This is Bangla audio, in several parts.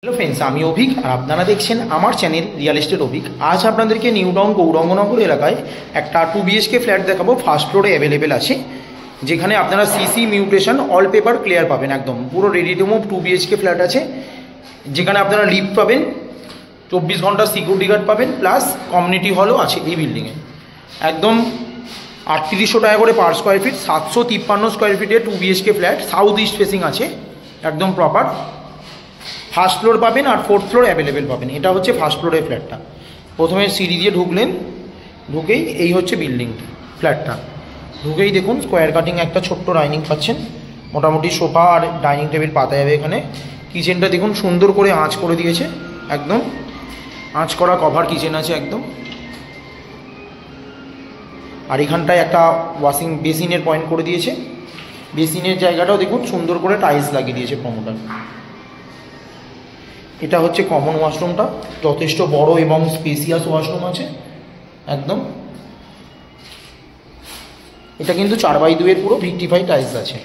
হ্যালো ফ্রেন্ডস, আমি অভিক আর আপনারা দেখছেন আমার চ্যানেল রিয়েল এস্টেট অভিক। আজ আপনাদেরকে নিউ টাউন গৌরাঙ্গনগর এলাকায় একটা 2 BHK ফ্ল্যাট দেখাবো। ফার্স্ট ফ্লোরে অ্যাভেলেবেল আছে, যেখানে আপনারা CC mutation all paper clear পাবেন। একদম পুরো ready to move 2 BHK flat আছে, যেখানে আপনারা লিফট পাবেন, 24 ঘন্টা সিকিউরিটি গার্ড পাবেন, প্লাস কমিউনিটি হলও আছে এই বিল্ডিংয়ে। একদম 3800 টাকা করে পার স্কোয়ার ফিট, 753 স্কোয়ার ফিটের 2 BHK flat, south east facing আছে, একদম প্রপার। ফার্স্ট ফ্লোর পাবেন আর 4th ফ্লোর অ্যাভেলেবেল পাবেন। এটা হচ্ছে ফার্স্ট ফ্লোরের ফ্ল্যাটটা। প্রথমে সিঁড়ি দিয়ে ঢুকলেন, ঢুকেই এই হচ্ছে বিল্ডিংটা, ফ্ল্যাটটা। ঢুকেই দেখুন স্কোয়ার কাটিং একটা ছোট্ট ডাইনিং পাচ্ছেন, মোটামুটি সোফা আর ডাইনিং টেবিল পাতা যাবে এখানে। কিচেনটা দেখুন সুন্দর করে আঁচ করে দিয়েছে, একদম আঁচ করা কভার কিচেন আছে একদম। আর এখানটায় একটা ওয়াশিং বেসিনের পয়েন্ট করে দিয়েছে। বেসিনের জায়গাটাও দেখুন সুন্দর করে টাইলস লাগিয়ে দিয়েছে প্রমোটার। এটা হচ্ছে কমন ওয়াশরুমটা, যথেষ্ট বড় এবং স্পেসিয়াস ওয়াশরুম আছে একদম। এটা কিন্তু 4x2 এর পুরো ভিক্টিফাই টাইলস আছে।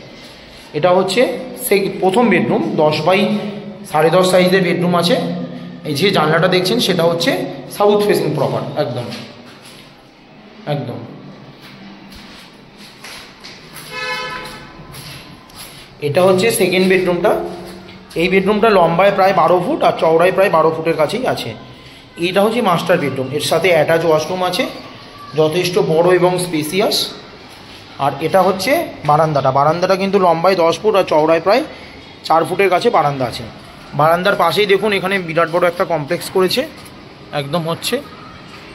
এটা হচ্ছে সেই প্রথম বেডরুম, 10x10.5 সাইজের বেডরুম আছে। এই যে জানলাটা দেখছেন সেটা হচ্ছে সাউথ ফেসিং প্রপার, একদম একদম। এটা হচ্ছে সেকেন্ড বেডরুমটা। এই বেডরুমটা লম্বায় প্রায় 12 ফুট আর চওড়ায় প্রায় 12 ফুটের কাছেই আছে। এইটা হচ্ছে মাস্টার বেডরুম, এর সাথে অ্যাটাচ ওয়াশরুম আছে, যথেষ্ট বড় এবং স্পেসিয়াস। আর এটা হচ্ছে বারান্দাটা। বারান্দাটা কিন্তু লম্বায় 10 ফুট আর চওড়ায় প্রায় 4 ফুটের কাছে বারান্দা আছে। বারান্দার পাশেই দেখুন এখানে বিরাট বড় একটা কমপ্লেক্স করেছে, একদম হচ্ছে।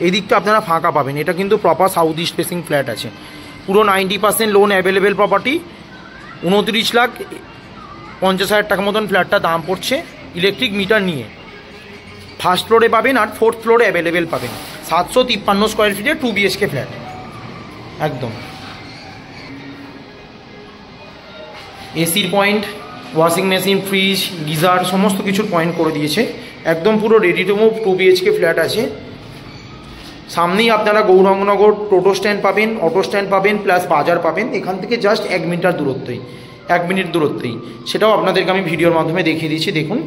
এই দিকটা আপনারা ফাঁকা পাবেন। এটা কিন্তু proper south east facing flat আছে। পুরো 90% লোন অ্যাভেলেবেল প্রপার্টি। 29,50,000 টাকা মতন ফ্ল্যাটটা দাম পড়ছে, ইলেকট্রিক মিটার নিয়ে। ফার্স্ট ফ্লোরে পাবেন আর 4th ফ্লোরে অ্যাভেলেবেল পাবেন। 753 স্কোয়ার ফিটের 2 BHK ফ্ল্যাট, একদম। এসির point, washing machine, fridge, geyser সমস্ত কিছুর পয়েন্ট করে দিয়েছে। একদম পুরো ready to move 2 BHK flat আছে। সামনেই আপনারা গৌরাঙ্গনগর টোটো স্ট্যান্ড পাবেন, অটো স্ট্যান্ড পাবেন, প্লাস বাজার পাবেন। এখান থেকে জাস্ট 1 মিটার দূরত্বই, 1 মিনিট দূরত্বই। সেটাও আপনাদেরকে আমি ভিডিওর মাধ্যমে দেখিয়ে দিচ্ছি, দেখুন।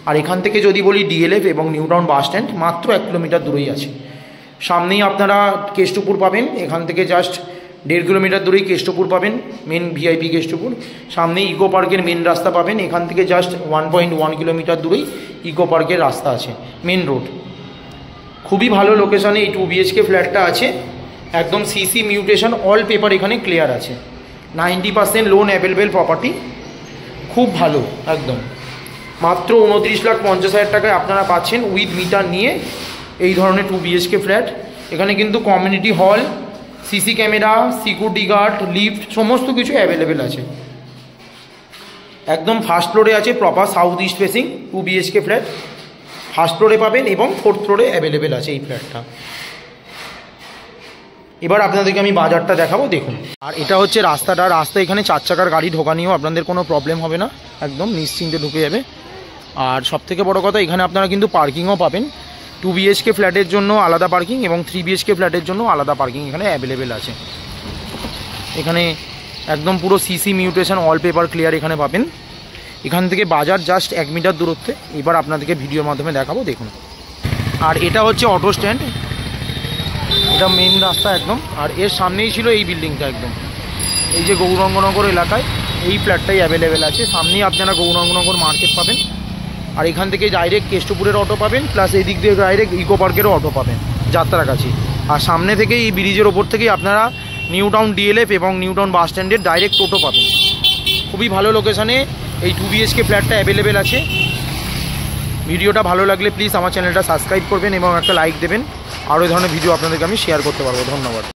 আর এখান থেকে যদি বলি DLF এবং নিউ টাউন বাস স্ট্যান্ড মাত্র 1 কিলোমিটার দূরেই আছে। সামনেই আপনারা কেষ্টপুর পাবেন, এখান থেকে জাস্ট 1.5 কিলোমিটার দূরেই কেষ্টপুর পাবেন, মেন VIP কেষ্টপুর। সামনেই ইকো পার্কের মেন রাস্তা পাবেন, এখান থেকে জাস্ট 1.1 কিলোমিটার দূরেই ইকো পার্কের রাস্তা আছে, মেন রোড। খুবই ভালো লোকেশনে এই 2 BHK ফ্ল্যাটটা আছে। একদম সিসি মিউটেশন অল পেপার এখানে ক্লিয়ার আছে। 90% লোন অ্যাভেলেবেল প্রপার্টি, খুব ভালো একদম। মাত্র 29,50,000 টাকায় আপনারা পাচ্ছেন উইথ মিটার নিয়ে এই ধরনের 2 BHK ফ্ল্যাট। এখানে কিন্তু কমিউনিটি হল, CC camera, security guard, lift সমস্ত কিছু অ্যাভেলেবেল আছে। একদম ফার্স্ট ফ্লোরে আছে, proper south east facing 2 BHK flat. First ফ্লোরে পাবেন এবং 4th ফ্লোরে অ্যাভেলেবেল আছে এই ফ্ল্যাটটা। এবার আপনাদেরকে আমি বাজারটা দেখাবো, দেখুন। আর এটা হচ্ছে রাস্তাটা। রাস্তা এখানে 4 চাকার গাড়ি ঢোকা নিয়েও আপনাদের কোনো প্রবলেম হবে না, একদম নিশ্চিন্তে ঢুকে যাবে। আর সবথেকে বড় কথা, এখানে আপনারা কিন্তু পার্কিংও পাবেন। 2 BHK ফ্ল্যাটের জন্য আলাদা পার্কিং এবং 3 BHK ফ্ল্যাটের জন্য আলাদা পার্কিং এখানে অ্যাভেলেবেল আছে। এখানে একদম পুরো CC mutation all paper clear এখানে পাবেন। এখান থেকে বাজার জাস্ট 1 মিটার দূরত্বে। এবার আপনাদেরকে ভিডিওর মাধ্যমে দেখাবো, দেখুন। আর এটা হচ্ছে অটো স্ট্যান্ড, এটা মেন রাস্তা একদম। আর এর সামনেই ছিল এই বিল্ডিংটা একদম। এই যে গৌরাঙ্গনগর এলাকায় এই ফ্ল্যাটটাই অ্যাভেলেবেল আছে। সামনেই আপনারা গৌরাঙ্গনগর মার্কেট পাবেন। আর এখান থেকে ডাইরেক্ট কেষ্টপুরের অটো পাবেন, প্লাস এই দিক দিয়ে ডাইরেক্ট ইকো পার্কেরও অটো পাবেন যাত্রার কাছে। আর সামনে থেকে এই ব্রিজের ওপর থেকেই আপনারা নিউ টাউন DLF এবং নিউ টাউন বাস স্ট্যান্ডের ডাইরেক্ট টোটো পাবেন। খুবই ভালো লোকেশানে এই 2 BHK ফ্ল্যাটটা অ্যাভেলেবেল আছে। ভিডিওটা ভালো লাগলে প্লিজ আমার চ্যানেলটা সাবস্ক্রাইব করবেন এবং একটা লাইক দেবেন। আরও এই ধরনের ভিডিও আপনাদেরকে আমি শেয়ার করতে পারবো। ধন্যবাদ।